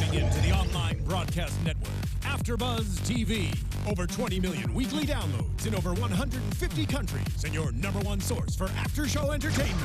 Tuning in to the online broadcast network, AFTERBUZZ TV. Over 20 million weekly downloads in over 150 countries, and your #1 source for after-show entertainment.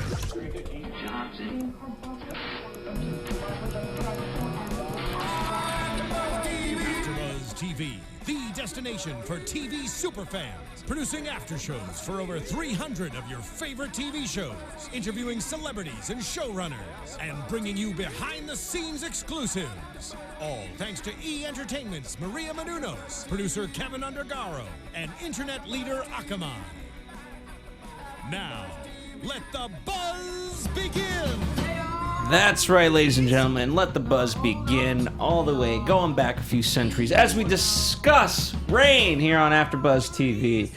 AFTERBUZZ TV, the destination for TV superfans. Producing after-shows for over 300 of your favorite TV shows. Interviewing celebrities and showrunners. And bringing you behind-the-scenes exclusives. All thanks to E! Entertainment's Maria Menounos, producer Kevin Undergaro, and internet leader Akamai. Now, let the buzz begin! That's right, ladies and gentlemen. Let the buzz begin all the way, going back a few centuries, as we discuss Reign here on AfterBuzz TV.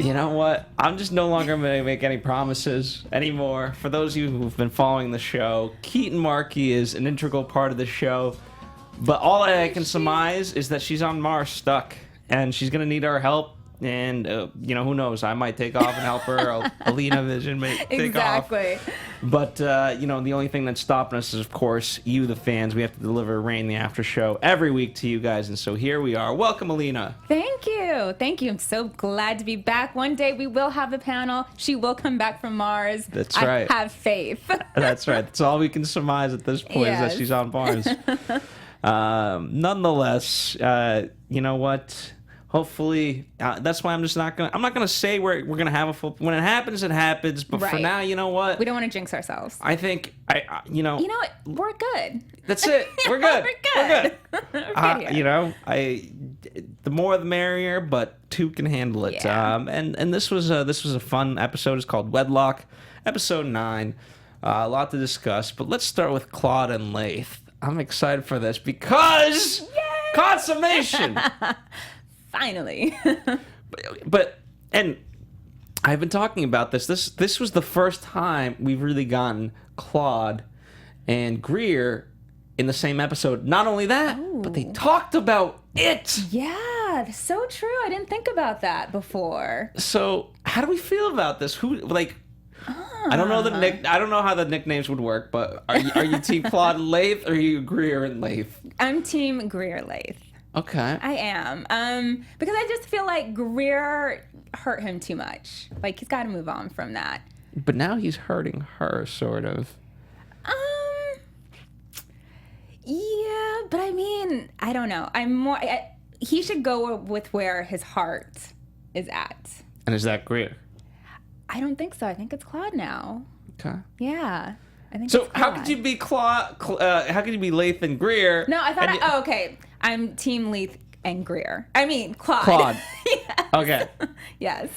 You know what? I'm just no longer going to make any promises anymore. For those of you who've been following the show, Keaton Markey is an integral part of the show. But all I can surmise is that she's on Mars stuck, and she's going to need our help. And, you know, who knows? I might take off and help her. Alina Vision may take off. Exactly. But, you know, the only thing that's stopping us is, of course, you, the fans. We have to deliver Reign, the after show, every week to you guys. And so here we are. Welcome, Alina. Thank you. Thank you. I'm so glad to be back. One day we will have a panel. She will come back from Mars. That's right. I have faith. That's right. That's all we can surmise at this point, Yes. is that she's on Mars. Nonetheless, you know what? Hopefully, that's why I'm not gonna say we're gonna have a full. When it happens, it happens. But for Right. now, you know what? We don't want to jinx ourselves. I think you know. You know what? We're good. That's it. We're good. We're good. We're good here. You know, the more the merrier, but two can handle it. Yeah. And this was a fun episode. It's called Wedlock, episode 9. A lot to discuss, but let's start with Claude and Leith. I'm excited for this because consummation. Finally. And I've been talking about this. This was the first time we've really gotten Claude and Greer in the same episode. Not only that, but they talked about it. Yeah, that's so true. I didn't think about that before. So how do we feel about this? I don't know I don't know how the nicknames would work, but are you team Claude and Leith, or are you Greer and Leith? I'm team Greer Leith. Okay. I am. Because I just feel like Greer hurt him too much. Like, he's got to move on from that. But now he's hurting her, sort of. Yeah, but I mean, I don't know. He should go with where his heart is at. And is that Greer? I don't think so. I think it's Claude now. Okay. Yeah. I think So it's how Claude. could you be how could you be Leith and Greer? No, I thought okay. I'm team Leith and Greer. I mean, Claude. Claude. Yes. Okay. Yes.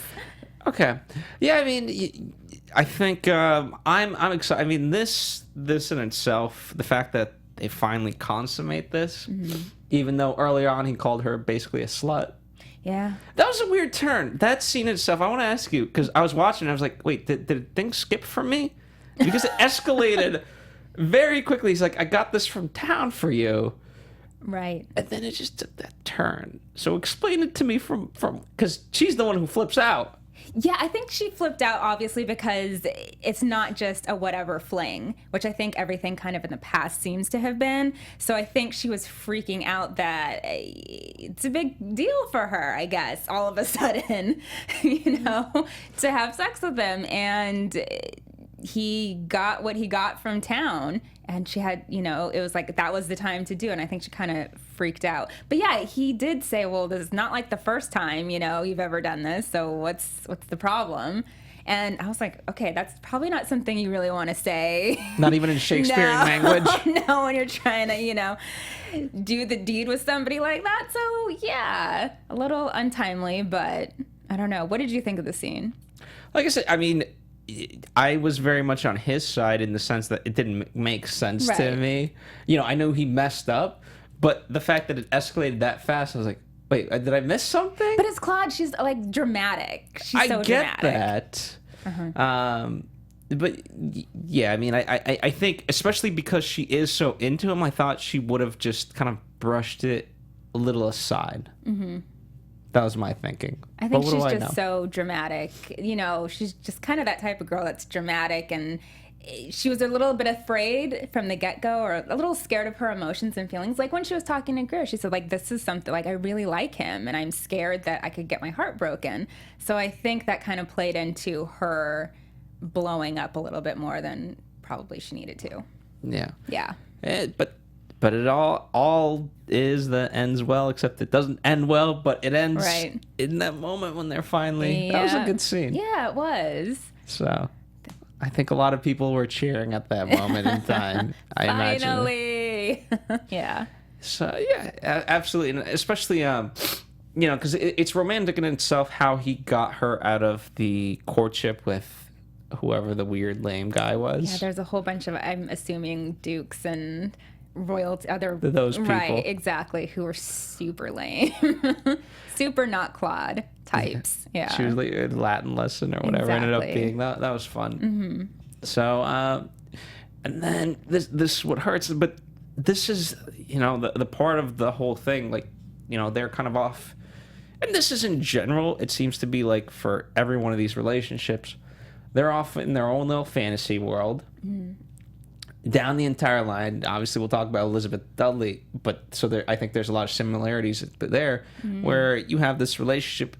Okay. Yeah, I mean, I think I'm excited. I mean, this in itself, the fact that they finally consummate this, even though earlier on he called her basically a slut. Yeah. That was a weird turn. That scene itself, I want to ask you, because I was watching and I was like, wait, did things skip for me? Because it escalated very quickly. He's like, I got this from town for you. Right. And then it just took that turn. So explain it to me from because she's the one who flips out. Yeah, I think she flipped out, obviously, because it's not just a whatever fling, which I think everything kind of in the past seems to have been. So I think she was freaking out that it's a big deal for her, I guess, all of a sudden, to have sex with him. And he got what he got from town, and she had, it was like that was the time to do it. And I think she kind of freaked out. But yeah, he did say, well, this is not like the first time, you've ever done this. So what's the problem? And I was like, okay, that's probably not something you really want to say. Not even in Shakespearean language? No, when you're trying to, do the deed with somebody like that. So yeah, a little untimely, but I don't know. What did you think of the scene? Like I said, I mean, I was very much on his side in the sense that it didn't make sense to me. I knew he messed up, but the fact that it escalated that fast, I was like, wait, did I miss something? But it's Claude. She's like dramatic. She's so get dramatic. that. But yeah, I mean, I think, especially because she is so into him, I thought she would have just kind of brushed it a little aside. Mm-hmm. That was my thinking. I think she's just so dramatic. She's just kind of that type of girl that's dramatic, and she was a little bit afraid from the get-go, or a little scared of her emotions and feelings. Like when she was talking to Greer, she said, like, this is something, like, I really like him and I'm scared that I could get my heart broken. So I think that kind of played into her blowing up a little bit more than probably she needed to. Yeah. Yeah. But it all is that ends well, except it doesn't end well, but it ends in that moment when they're finally... That was a good scene. Yeah, it was. So... I think a lot of people were cheering at that moment in time. I imagine. Finally. Yeah. So yeah, absolutely, and especially because it's romantic in itself how he got her out of the courtship with whoever the weird lame guy was. Yeah, there's a whole bunch of, I'm assuming, dukes and royalty, those people. Right, exactly, who were super lame, super not Claude types. Yeah. She was like a Latin lesson or whatever ended up being. That was fun. Mm-hmm. So, and then this what hurts, but this is the part of the whole thing. Like, they're kind of off, and this is in general. It seems to be like for every one of these relationships, they're off in their own little fantasy world. Mm. Down the entire line, obviously we'll talk about Elizabeth Dudley, but I think there's a lot of similarities there, where you have this relationship,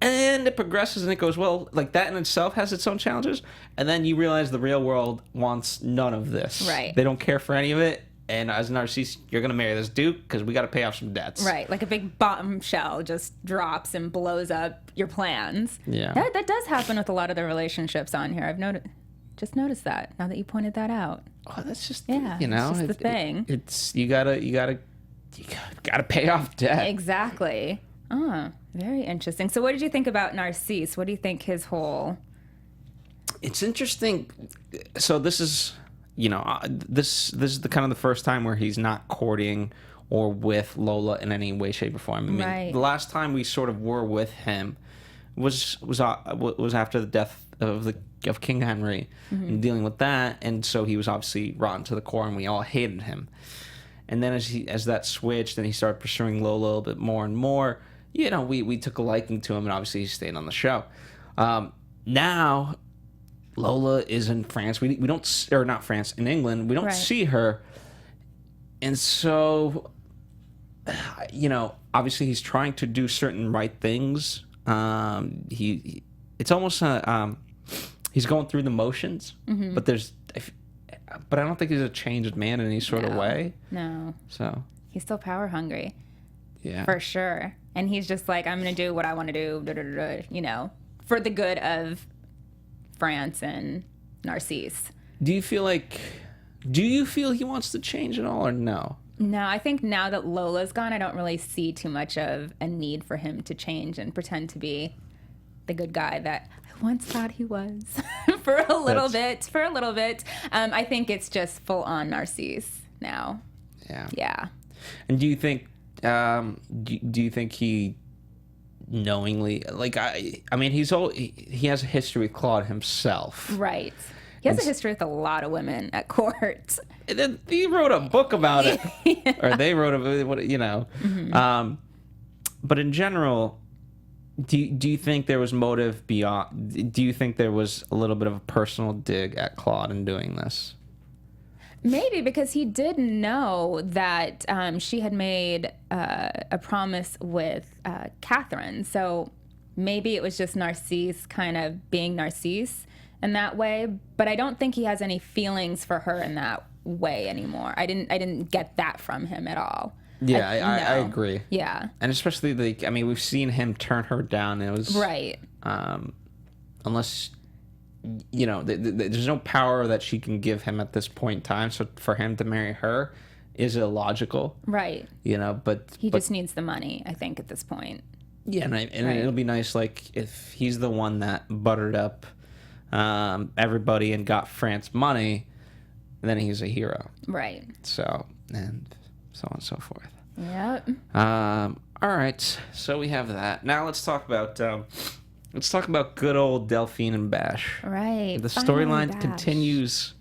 and it progresses and it goes well. Like that in itself has its own challenges, and then you realize the real world wants none of this. Right. They don't care for any of it, and as a narcissist, you're gonna marry this duke because we got to pay off some debts. Right. Like a big bombshell just drops and blows up your plans. Yeah. That does happen with a lot of the relationships on here. I've just noticed that now that you pointed that out. Oh, that's just it's just the thing. It's you gotta pay off debt. Exactly. Oh, very interesting. So, what did you think about Narcisse? What do you think his whole? It's interesting. So this is this is the kind of the first time where he's not courting or with Lola in any way, shape, or form. I mean, the last time we sort of were with him was after the death of King Henry and dealing with that, and so he was obviously rotten to the core, and we all hated him. And then as that switched, and he started pursuing Lola a little bit more and more, we took a liking to him, and obviously he stayed on the show. Now Lola is in France. We don't, or not France, in England. We don't see her, and so obviously he's trying to do certain right things. It's almost he's going through the motions, but I don't think he's a changed man in any sort of way. No. So he's still power hungry. Yeah. For sure. And he's just like, I'm going to do what I want to do, for the good of France and Narcisse. Do you feel he wants to change at all, or no? No, I think now that Lola's gone, I don't really see too much of a need for him to change and pretend to be the good guy that I once thought he was for a little bit. I think it's just full on Narcisse now. Yeah. And do you think he knowingly, like, I mean, he has a history with Claude himself. Right. He has a history with a lot of women at court. He wrote a book about it. Yeah. Or they wrote but in general, do you think there was motive beyond? Do you think there was a little bit of a personal dig at Claude in doing this? Maybe, because he did know that she had made a promise with Catherine. So maybe it was just Narcisse kind of being Narcisse in that way. But I don't think he has any feelings for her in that way anymore. I didn't get that from him at all. Yeah, I agree. Yeah. And especially, we've seen him turn her down. It was... Right. Unless... there's no power that she can give him at this point in time. So for him to marry her is illogical. Right. But he just needs the money, I think, at this point. Yeah, and it'll be nice, like, if he's the one that buttered up everybody and got France money, then he's a hero. Right. So, and so on and so forth. Yep. All right. So we have that. Now let's talk about... Let's talk about good old Delphine and Bash. Right. The storyline continues,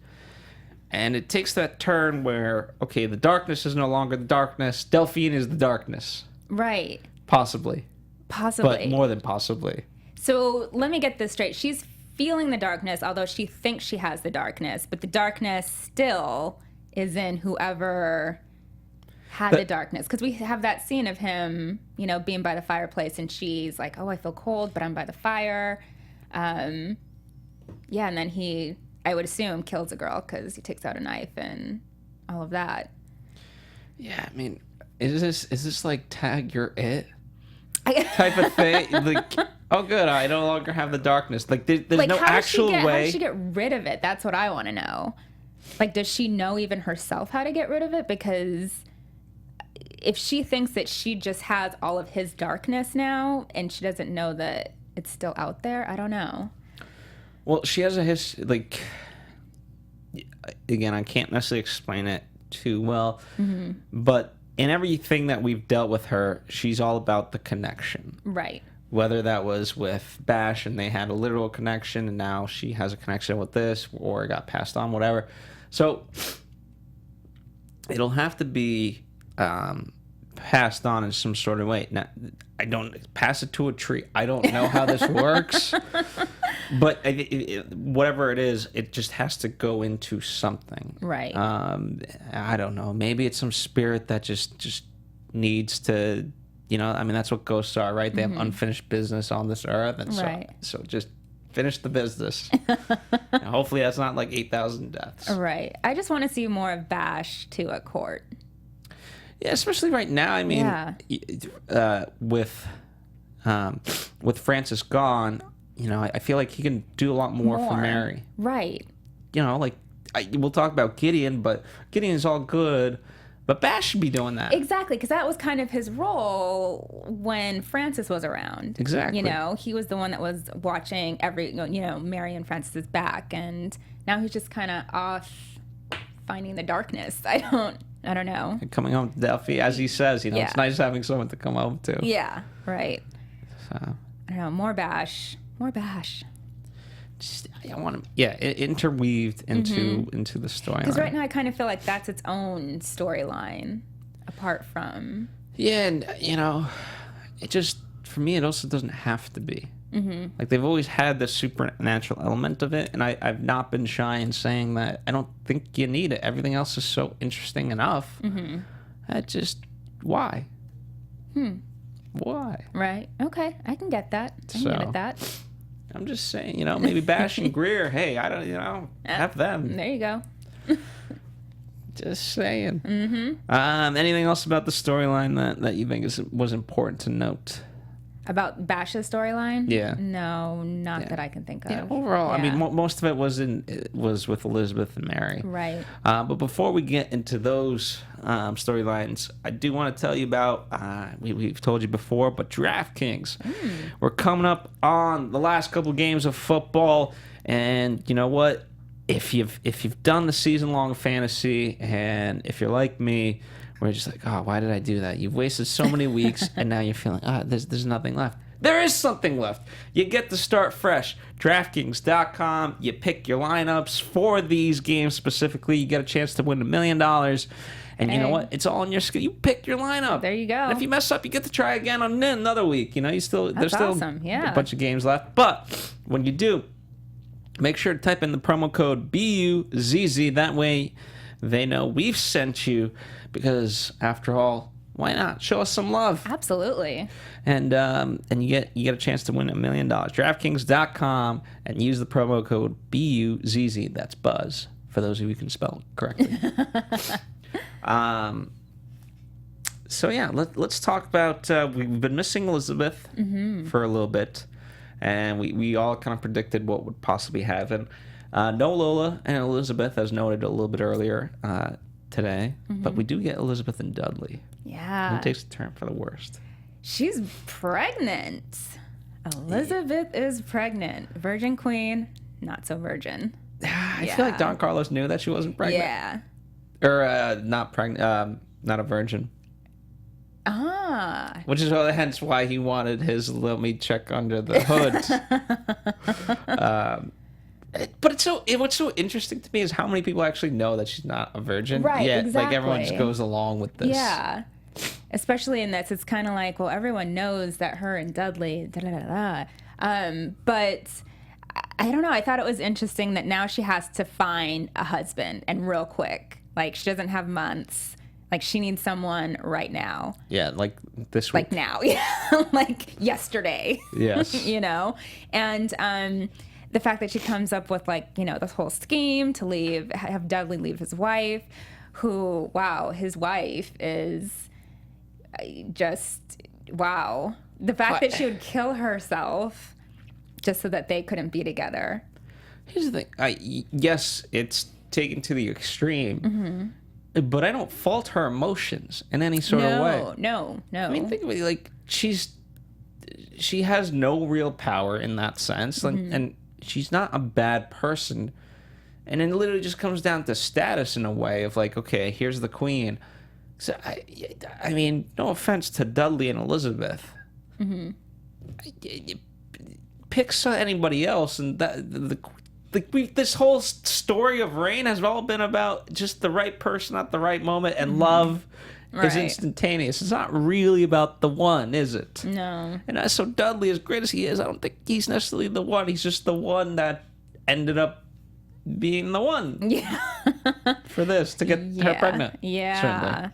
and it takes that turn where, okay, the darkness is no longer the darkness. Delphine is the darkness. Right. Possibly. But more than possibly. So let me get this straight. She's feeling the darkness, although she thinks she has the darkness, but the darkness still is in whoever had the darkness. Because we have that scene of him, you know, being by the fireplace, and she's like, oh, I feel cold, but I'm by the fire. Yeah, and then he, I would assume, kills a girl because he takes out a knife and all of that. Yeah, I mean, is this like tag you're it type of thing? Like, oh, good, I no longer have the darkness. Like, there's like, no actual way. How does she get rid of it? That's what I want to know. Like, does she know even herself how to get rid of it? Because if she thinks that she just has all of his darkness now and she doesn't know that it's still out there, I don't know. Well, she has a history, like, again, I can't necessarily explain it too well, but in everything that we've dealt with her, she's all about the connection. Right. Whether that was with Bash and they had a literal connection and now she has a connection with this, or it got passed on, whatever. So it'll have to be passed on in some sort of way. Now, I don't pass it to a tree. I don't know how this works, but whatever it is, it just has to go into something. Right. I don't know. Maybe it's some spirit that just needs to, you know, I mean, that's what ghosts are, right? They have unfinished business on this earth, and so just finish the business. And hopefully that's not like 8,000 deaths. Right. I just want to see more of Bash too at court. Yeah, especially right now. I mean, with Francis gone, you know, I feel like he can do a lot more for Mary. Right. You know, like we'll talk about Gideon, but Gideon's all good. But Bash should be doing that. Exactly, because that was kind of his role when Francis was around. Exactly. You know, he was the one that was watching Mary and Francis's back, and now he's just kind of off finding the darkness. I don't know. Coming home to Delphi, as he says, you know, it's nice having someone to come home to. Yeah, right. So I don't know, more Bash. Just, I want to, interweaved into the storyline. Because right now I kind of feel like that's its own storyline, apart from. Yeah, and you know, it just, for me, it also doesn't have to be. Like, they've always had the supernatural element of it, and I've not been shy in saying that I don't think you need it. Everything else is so interesting enough. Why? Why? Right. Okay, I can get that. I can get at that. I'm just saying, you know, maybe Bash and Greer, hey, I don't, you know, have them. There you go. Just saying. Anything else about the storyline that you think was important to note? About Bash's storyline? Yeah. No, not that I can think of. Yeah, overall, I mean, most of it was with Elizabeth and Mary. Right. But before we get into those storylines, I do want to tell you about, we've told you before, but DraftKings. We're coming up on the last couple games of football, and you know what? If you've done the season-long fantasy, and if you're like me, we're just like, oh, why did I do that? You've wasted so many weeks, and now you're feeling, there's nothing left. There is something left. You get to start fresh. DraftKings.com. You pick your lineups for these games specifically. You get a chance to win $1 million. And you know what? It's all in your skill. You pick your lineup. There you go. And if you mess up, you get to try again on another week. You know, there's still awesome. a bunch of games left. But when you do, make sure to type in the promo code BUZZ. That way they know we've sent you, because after all, why not? Show us some love. Absolutely. And you get a chance to win $1 million. DraftKings.com, and use the promo code BUZZ. That's Buzz, for those of you who can spell it correctly. So yeah, let's talk about, we've been missing Elizabeth for a little bit, and we all kind of predicted what would possibly happen. No Lola and Elizabeth, as noted a little bit earlier today, but we do get Elizabeth and Dudley. Yeah. Who takes a turn for the worst? She's pregnant. Elizabeth is pregnant. Virgin queen, not so virgin. I feel like Don Carlos knew that she wasn't pregnant. Yeah. Or not pregnant, not a virgin. Which is hence why he wanted his let me check under the hood. But what's so interesting to me is how many people actually know that she's not a virgin. Right, yet, exactly. Like, everyone just goes along with this. Yeah. Especially in this, it's kind of like, well, everyone knows that her and Dudley, but I don't know. I thought it was interesting that now she has to find a husband and real quick. Like, she doesn't have months. Like, she needs someone right now. Yeah, like this week. Like now. Like yesterday. Yes. You know? And the fact that she comes up with, like, you know, this whole scheme to have Dudley leave his wife, who, wow, his wife is just, wow. The fact that she would kill herself just so that they couldn't be together. Here's the thing. Yes, it's taken to the extreme, but I don't fault her emotions in any sort of way. No. I mean, think of it, like, she has no real power in that sense, and she's not a bad person. And it literally just comes down to status in a way of, like, okay, here's the queen. So, I mean, no offense to Dudley and Elizabeth. Pick anybody else, and this whole story of Reign has all been about just the right person at the right moment, and love is instantaneous. It's not really about the one, is it? No. And so Dudley, as great as he is, I don't think he's necessarily the one. He's just the one that ended up being the one. Yeah. For this, to get her pregnant. Yeah. Certainly.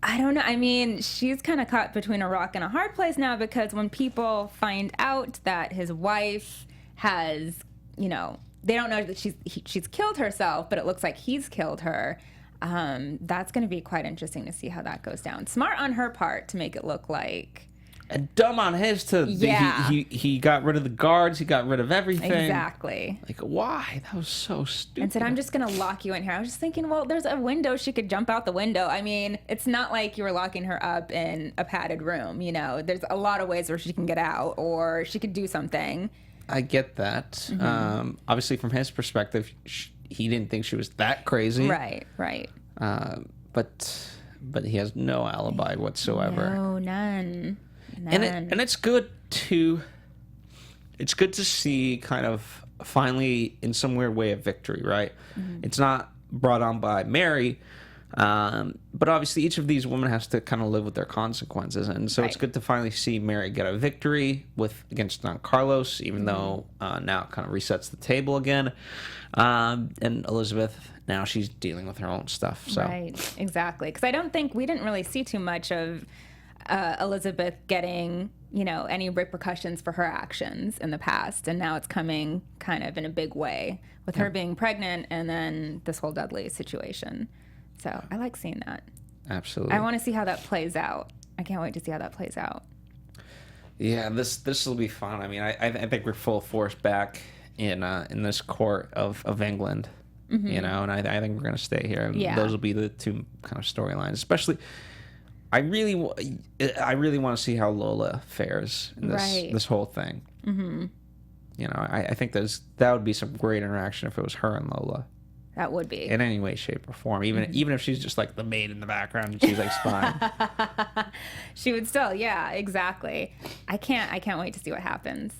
I don't know. I mean, she's kind of caught between a rock and a hard place now, because when people find out that his wife has, you know, they don't know that she's killed herself, but it looks like he's killed her. That's going to be quite interesting to see how that goes down. Smart on her part to make it look like. And dumb on his to he got rid of the guards, he got rid of everything. Exactly. Like, why? That was so stupid. And said, I'm just gonna lock you in here. I was just thinking, well, there's a window, she could jump out the window. I mean, it's not like you were locking her up in a padded room, you know. There's a lot of ways where she can get out, or she could do something. I get that. Obviously, from his perspective, he didn't think she was that crazy. Right. But he has no alibi whatsoever. No, none. And it's good to see kind of finally, in some weird way, a victory, right? It's not brought on by Mary, but obviously each of these women has to kind of live with their consequences, and so it's good to finally see Mary get a victory against Don Carlos, even though now it kind of resets the table again, and Elizabeth, now she's dealing with her own stuff. So. Right, exactly, because I don't think we didn't really see too much of Elizabeth getting, you know, any repercussions for her actions in the past, and now it's coming kind of in a big way with her being pregnant, and then this whole Dudley situation. So I like seeing that. Absolutely. I want to see how that plays out. I can't wait to see how that plays out. Yeah, this will be fun. I mean, I think we're full force back in this court of England, you know, and I think we're gonna stay here. And those will be the two kind of storylines, especially. I really want to see how Lola fares in this whole thing. You know, I think that would be some great interaction if it was her and Lola. That would be. In any way, shape, or form. Even if she's just like the maid in the background and she's like spying. She would still, yeah, exactly. I can't wait to see what happens.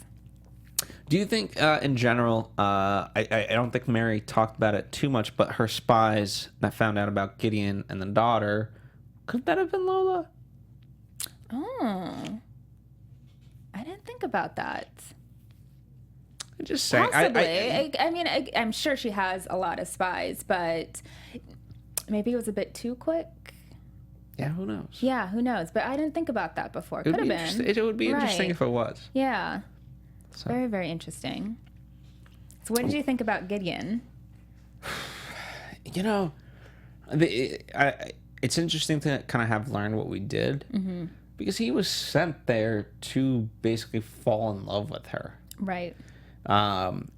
Do you think, in general, I don't think Mary talked about it too much, but her spies that found out about Gideon and the daughter, could that have been Lola? Oh. I didn't think about that. I'm just saying. Possibly. I mean, I'm sure she has a lot of spies, but maybe it was a bit too quick. Yeah, who knows? Yeah, who knows? But I didn't think about that before. Could have been. It would be interesting if it was. Yeah. So. Very, very interesting. So what did you think about Gideon? You know, it's interesting to kind of have learned what we did, because he was sent there to basically fall in love with her. Right. And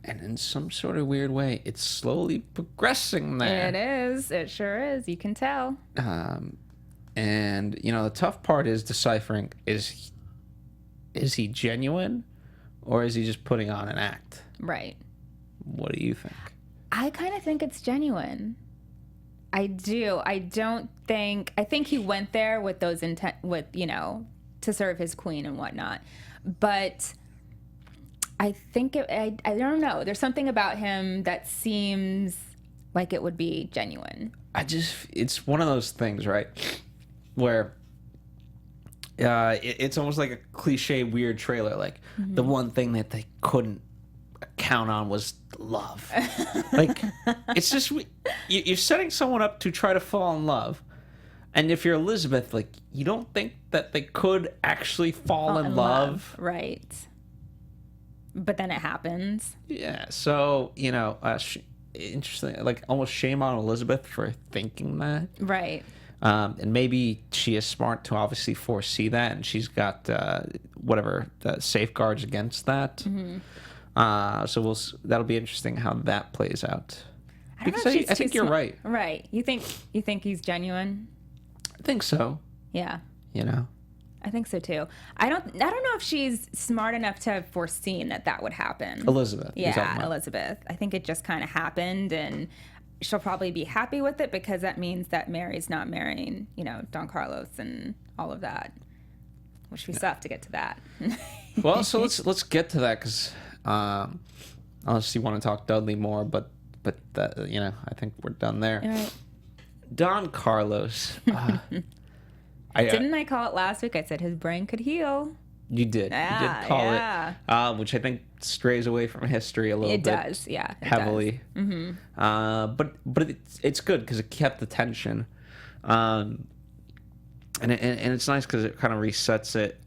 in some sort of weird way, it's slowly progressing there. It is. It sure is. You can tell. And, you know, the tough part is deciphering, is he genuine, or is he just putting on an act? Right. What do you think? I kind of think it's genuine. I do. I think he went there with those you know, to serve his queen and whatnot. But I think I don't know. There's something about him that seems like it would be genuine. It's one of those things, right? Where it's almost like a cliche weird trailer, like the one thing that they couldn't count on was love. Like, it's just you're setting someone up to try to fall in love, and if you're Elizabeth, like, you don't think that they could actually fall in love, right? But then it happens. Yeah. So interesting. Like, almost shame on Elizabeth for thinking that, right? And maybe she is smart to obviously foresee that, and she's got safeguards against that. Mm-hmm. So that'll be interesting how that plays out. Because I think you're right. Right. You think he's genuine? I think so. Yeah. I think so too. I don't know if she's smart enough to have foreseen that would happen. Elizabeth. Yeah, Elizabeth. I think it just kind of happened, and she'll probably be happy with it because that means that Mary's not marrying, Don Carlos and all of that. Which we still have to get to that. Well, so let's get to that, because unless you want to talk Dudley more, but I think we're done there. All right. Don Carlos. Didn't I call it last week? I said his brain could heal. You did. Yeah, you did call it, which I think strays away from history a little bit. It does, yeah. Heavily. Mm-hmm. But it's good because it kept the tension. And it's nice because it kind of resets it.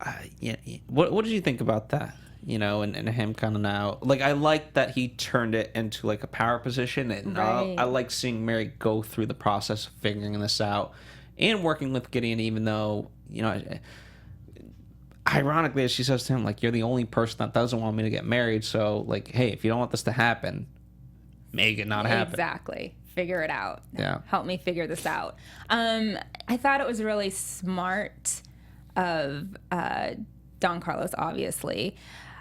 What did you think about that? And him kind of now, like, I like that he turned it into like a power position, and right. I like seeing Mary go through the process of figuring this out and working with Gideon, even though ironically, as she says to him, like, you're the only person that doesn't want me to get married, so, like, hey, if you don't want this to happen, make it not happen. Exactly. Figure it out. Yeah. Help me figure this out. I thought it was really smart of Don Carlos, obviously.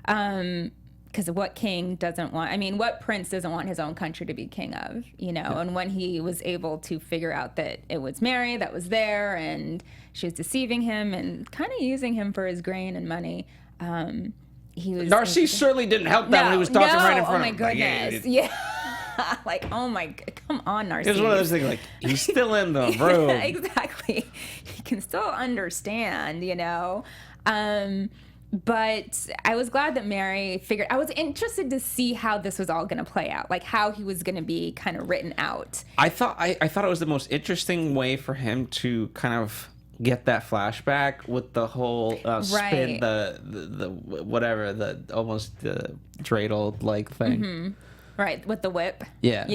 Because what prince doesn't want his own country to be king of, Yeah. And when he was able to figure out that it was Mary that was there and she was deceiving him and kind of using him for his grain and money, he was... Narcis certainly didn't help that when he was talking right in front of him. Oh, my goodness. Yeah. Like, oh my... Come on, Narcis. It was one of those things, like, he's still in the room. Yeah, exactly. He can still understand, But I was glad that Mary figured... I was interested to see how this was all going to play out, like how he was going to be kind of written out. I thought it was the most interesting way for him to kind of get that flashback with the whole spin, the whatever, the almost the dreidel-like thing. Mm-hmm. Right, with the whip. Yeah.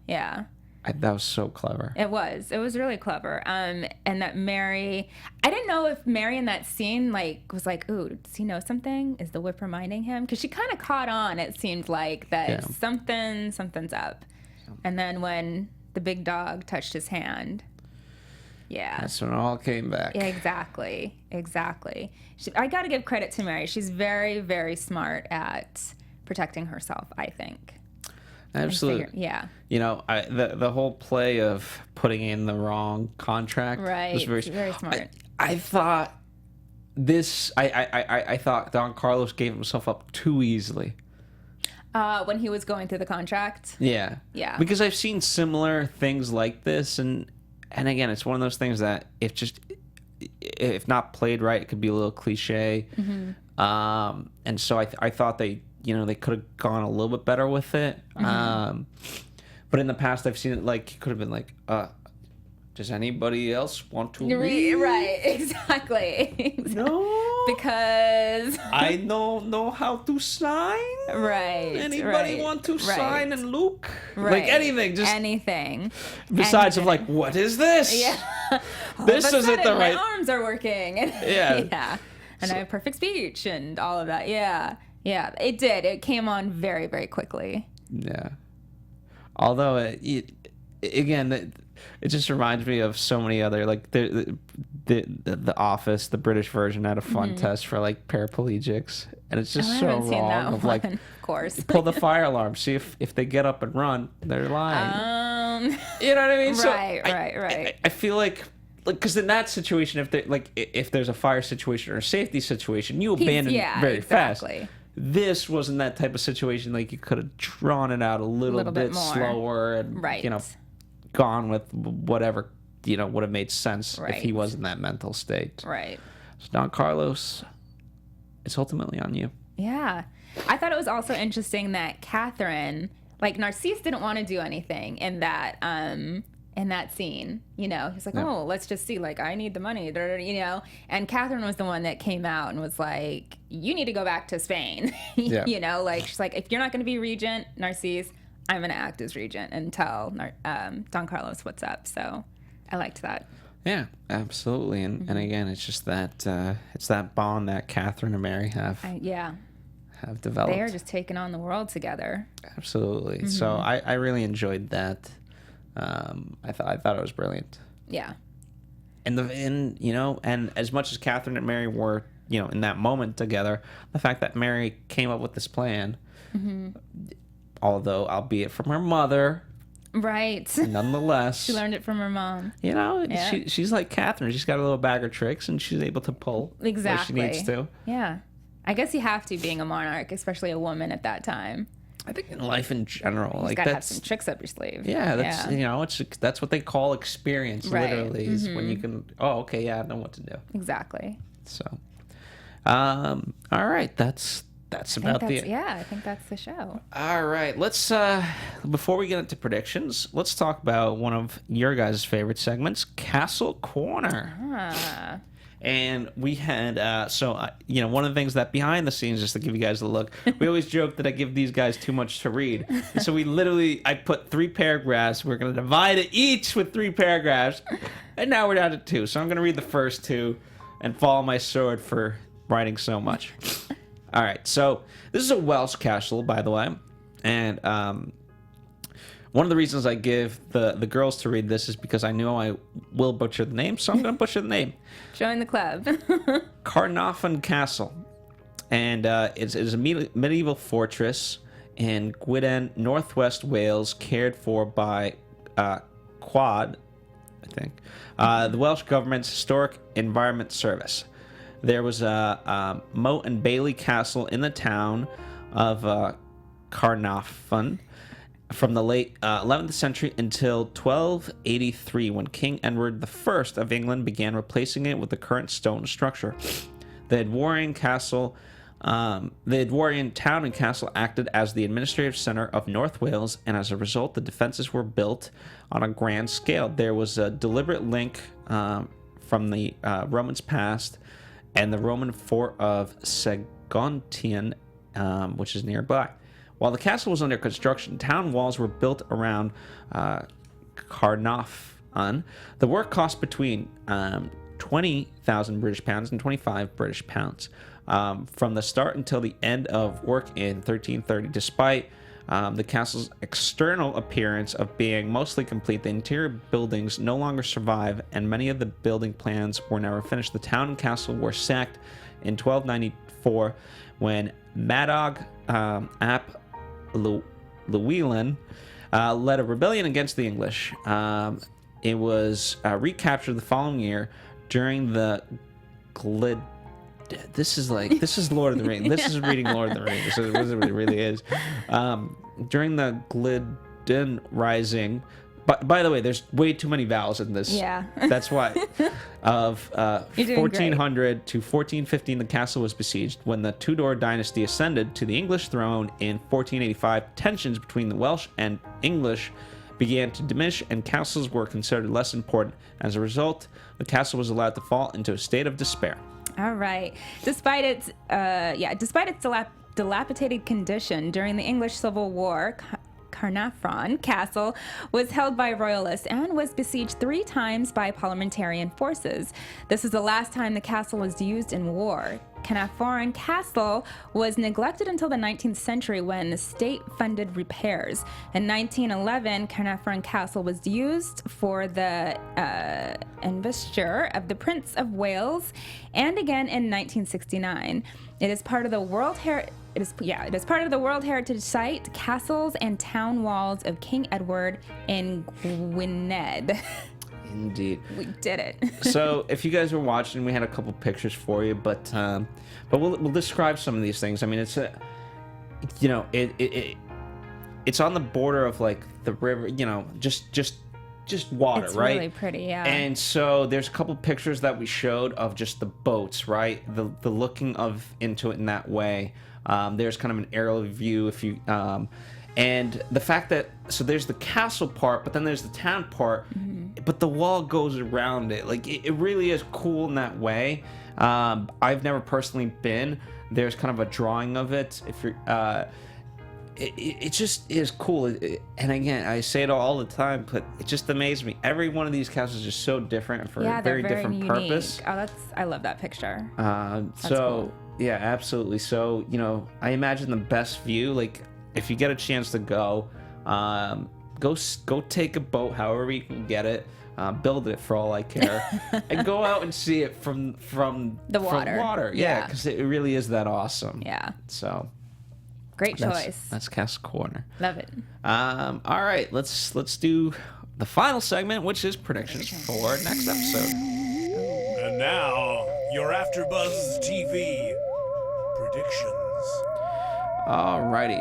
Yeah. That was so clever. It was really clever. And that Mary, I didn't know if Mary in that scene was like, ooh, does he know something? Is the whip reminding him? Because she kind of caught on. It seemed like that something's up. And then when the big dog touched his hand, that's when it all came back. Yeah, exactly. I got to give credit to Mary. She's very, very smart at protecting herself, I think. Absolutely. The whole play of putting in the wrong contract was very smart. I thought I thought Don Carlos gave himself up too easily. When he was going through the contract? Yeah. Because I've seen similar things like this, and again, it's one of those things that if not played right, it could be a little cliche. Mm-hmm. And so I thought they could have gone a little bit better with it. Mm-hmm. But in the past, I've seen it like, it could have been like, does anybody else want to leave? Right, exactly. No. Because I don't know how to sign. Right. Anybody want to sign and Luke? Right. Like anything. Just anything. Besides of like, what is this? Yeah. This isn't the right... My arms are working. Yeah. And I have perfect speech and all of that. Yeah, it did. It came on very, very quickly. Yeah. Although, it just reminds me of so many other, like, the Office, the British version had a fun test for, like, paraplegics. And it's just so wrong. Of like, of course. Pull the fire alarm. See if they get up and run, they're lying. You know what I mean? Right. I feel like, because in that situation, if there's a fire situation or a safety situation, you abandon very fast. This wasn't that type of situation. Like, you could have drawn it out a little bit slower and gone with whatever would have made sense if he was in that mental state. Right. So Don Carlos, it's ultimately on you. Yeah. I thought it was also interesting that Catherine, like Narcisse, didn't want to do anything in that scene. You know, he's like, oh, let's just see. Like, I need the money. You know, and Catherine was the one that came out and was like, you need to go back to Spain. You know, like she's like, if you're not going to be regent, Narcisse, I'm going to act as regent and tell Don Carlos what's up. So I liked that. Yeah, absolutely. And again, it's just that it's that bond that Catherine and Mary have developed. They are just taking on the world together. Absolutely. So I really enjoyed that. I thought it was brilliant. Yeah. And you know, and as much as Catherine and Mary were, you know, in that moment together, the fact that Mary came up with this plan, although albeit from her mother, right? Nonetheless, she learned it from her mom. You know, she's like Catherine. She's got a little bag of tricks, and she's able to pull exactly where she needs to. Yeah, I guess you have to, being a monarch, especially a woman at that time. I think in life in general, you gotta have some tricks up your sleeve. Yeah, that's you know, that's what they call experience. Right. Literally, is when you can. Oh, okay, yeah, I know what to do. Exactly. So, all right, that's about the. Yeah, I think that's the show. All right, let's before we get into predictions, let's talk about one of your guys' favorite segments, Castle Corner. And we had, you know, one of the things that behind the scenes, just to give you guys a look, we always joke that I give these guys too much to read. And so I put 3 paragraphs. We're going to divide it each with 3 paragraphs. And now we're down to 2. So I'm going to read the first 2 and fall on my sword for writing so much. All right. So this is a Welsh castle, by the way. And one of the reasons I give the girls to read this is because I know I will butcher the name, so I'm going to butcher the name. Join the club. Carnarvon Castle. And it's a medieval fortress in Gwyden, northwest Wales, cared for by Claude, I think, the Welsh Government's Historic Environment Service. There was a moat and bailey castle in the town of Carnarvon from the late 11th century until 1283, when King Edward I of England began replacing it with the current stone structure. The Edwardian town and castle acted as the administrative center of North Wales, and as a result, the defenses were built on a grand scale. There was a deliberate link from the Romans past and the Roman fort of Saguntian, which is nearby. While the castle was under construction, town walls were built around Carnarvon. The work cost between 20,000 British pounds and 25 British pounds from the start until the end of work in 1330. Despite the castle's external appearance of being mostly complete, the interior buildings no longer survive, and many of the building plans were never finished. The town and castle were sacked in 1294 when Madog ap Llewellyn led a rebellion against the English. It was recaptured the following year during the This is Lord of the Rings. This is reading Lord of the Rings. This is what it really is. During the Glidden Rising. By the way, there's way too many vowels in this. Yeah. That's why. Of 1400 to 1415, the castle was besieged. When the Tudor dynasty ascended to the English throne in 1485, tensions between the Welsh and English began to diminish, and castles were considered less important. As a result, the castle was allowed to fall into a state of despair. All right. Despite its dilapidated condition during the English Civil War, Carnarvon Castle was held by royalists and was besieged 3 times by parliamentarian forces. This is the last time the castle was used in war. Carnarvon Castle was neglected until the 19th century when the state funded repairs. In 1911, Carnarvon Castle was used for the investiture of the Prince of Wales, and again in 1969. It is part of the World Heritage Site, Castles and Town Walls of King Edward in Gwynedd. Indeed. We did it. So, if you guys were watching, we had a couple pictures for you, but we'll describe some of these things. I mean, it's it's on the border of like the river, you know, just water, it's right? It's really pretty, yeah. And so there's a couple pictures that we showed of just the boats, right? The looking into it in that way. There's kind of an aerial view if you and the fact that so there's the castle part, but then there's the town part, but the wall goes around it. Like it really is cool in that way. I've never personally been. There's kind of a drawing of it. If you're, it just is cool. And again, I say it all the time, but it just amazes me. Every one of these castles is just so different for a very different unique purpose. Oh, I love that picture. So cool. Yeah, absolutely. So I imagine the best view. Like if you get a chance to go take a boat, however you can get it. Build it for all I care, and go out and see it from the water. From water, yeah, because it really is that awesome. Yeah. So, great choice. That's Castle Corner. Love it. All right, let's do the final segment, which is predictions for next episode. And now your AfterBuzz TV predictions. Alrighty.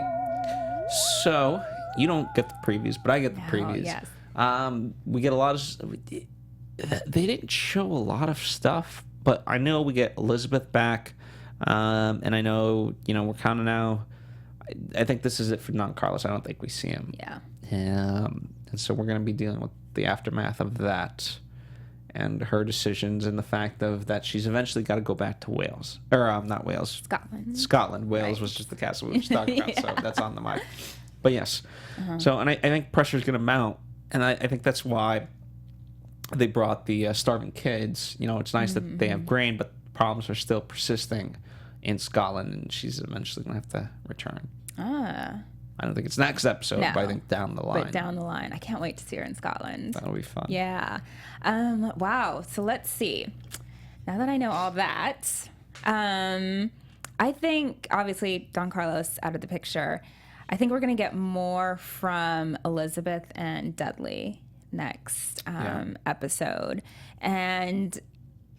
So you don't get the previews, but I get the previews. Yes. We get a lot of. They didn't show a lot of stuff, but I know we get Elizabeth back, and I know we're kind of now. I think this is it for Don Carlos. I don't think we see him. Yeah. And so we're going to be dealing with the aftermath of that, and her decisions, and the fact of that she's eventually got to go back to Wales, or not Wales, Scotland. Wales right. was just the castle we were talking about, so that's on the mind. But yes, so and I think pressure is going to mount. And I think that's why they brought the starving kids. It's nice that they have grain, but problems are still persisting in Scotland, and she's eventually going to have to return. I don't think it's next episode, but I think down the line. But down the line. I can't wait to see her in Scotland. That'll be fun. Yeah. Wow. So let's see. Now that I know all that, I think, obviously, Don Carlos out of the picture. I think we're going to get more from Elizabeth and Dudley next episode. And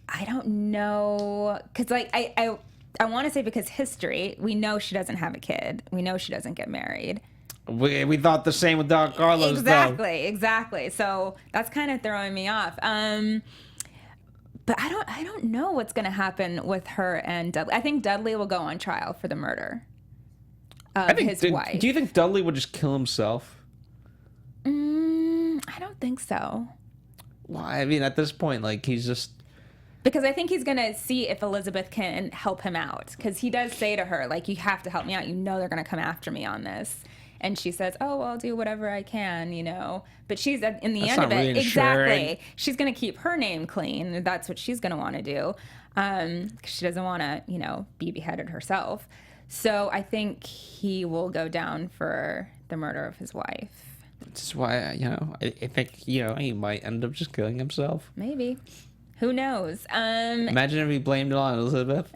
I don't know, because I want to say because history, we know she doesn't have a kid. We know she doesn't get married. We thought the same with Don Carlos, Exactly. So that's kind of throwing me off. But I don't know what's going to happen with her and Dudley. I think Dudley will go on trial for the murder. His wife. Do you think Dudley would just kill himself? I don't think so. Well, I mean, at this point, he's just... Because I think he's going to see if Elizabeth can help him out. Because he does say to her, you have to help me out. They're going to come after me on this. And she says, well, I'll do whatever I can, But she's, in the end of it, exactly. She's going to keep her name clean. That's what she's going to want to do. Because she doesn't want to, be beheaded herself. So I think he will go down for the murder of his wife. That's why, I think, he might end up just killing himself. Maybe. Who knows? Imagine if he blamed it on Elizabeth.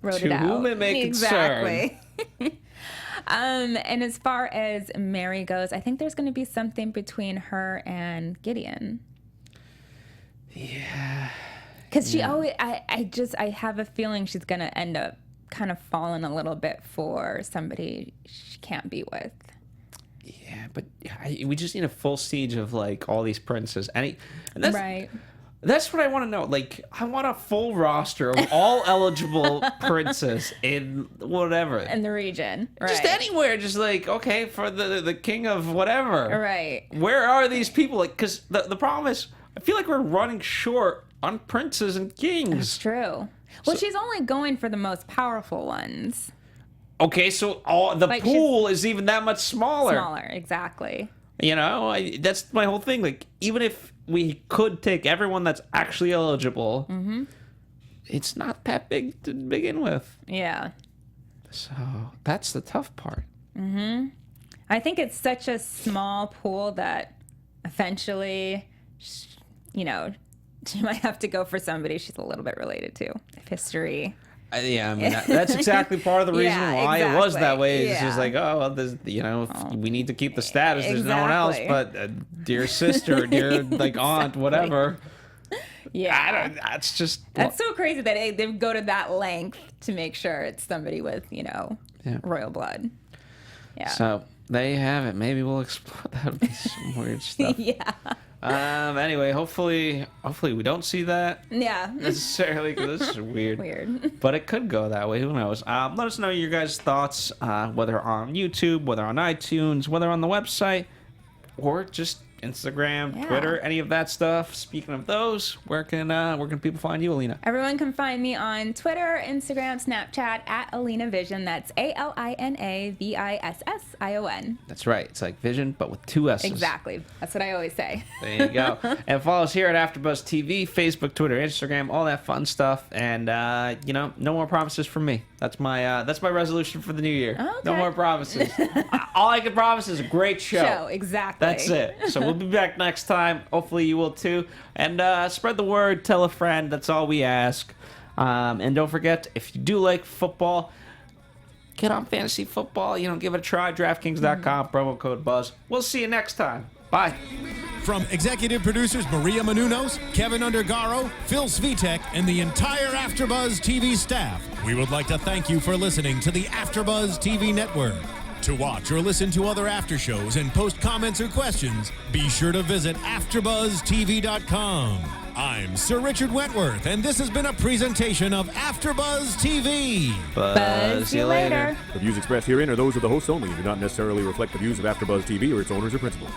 Wrote it out. To whom it may concern. And as far as Mary goes, I think there's going to be something between her and Gideon. Yeah. Because she always, I have a feeling she's going to end up kind of falling a little bit for somebody she can't be with. Yeah, but we just need a full siege of all these princes, and that's right. That's what I want to know. I want a full roster of all eligible princes in whatever in the region, right? Just anywhere. Just okay, for the king of whatever, right? Where are these people? Because the problem is, I feel like we're running short on princes and kings. That's true. Well, she's only going for the most powerful ones. Okay, so the pool is even that much smaller. Smaller, exactly. That's my whole thing. Even if we could take everyone that's actually eligible, it's not that big to begin with. Yeah. So that's the tough part. I think it's such a small pool that eventually, she might have to go for somebody she's a little bit related to. If history. Yeah, I mean, that's exactly part of the reason why it was that way. It's just we need to keep the status. There's no one else but dear sister, dear aunt, whatever. Yeah. That's just... That's so crazy that they go to that length to make sure it's somebody with, royal blood. Yeah. So, there you have it. Maybe we'll explore that with some weird stuff. Yeah. Anyway, hopefully we don't see that Yeah. necessarily, because this is weird. Weird. But it could go that way. Who knows? Let us know your guys' thoughts, whether on YouTube, whether on iTunes, whether on the website, or just Instagram, Yeah. Twitter, any of that stuff. Speaking of those, where can people find you, Alina? Everyone can find me on Twitter, Instagram, Snapchat at Alina Vision. That's ALINAVISSION. That's right. It's like Vision, but with 2 S's. Exactly. That's what I always say. There you go. And follow us here at AfterBuzz TV, Facebook, Twitter, Instagram, all that fun stuff. And no more promises from me. That's my resolution for the new year. Okay. No more promises. All I can promise is a great show. Exactly. That's it. So we'll be back next time. Hopefully you will too. And spread the word. Tell a friend. That's all we ask. And don't forget, if you do like football, get on fantasy football. Give it a try. DraftKings.com. Promo code BUZZ. We'll see you next time. Bye. From executive producers Maria Menounos, Kevin Undergaro, Phil Svitek, and the entire AfterBuzz TV staff, we would like to thank you for listening to the AfterBuzz TV network. To watch or listen to other after shows and post comments or questions, be sure to visit AfterBuzzTV.com. I'm Sir Richard Wentworth, and this has been a presentation of AfterBuzz TV. Buzz you later. The views expressed herein are those of the hosts only and do not necessarily reflect the views of AfterBuzz TV or its owners or principals.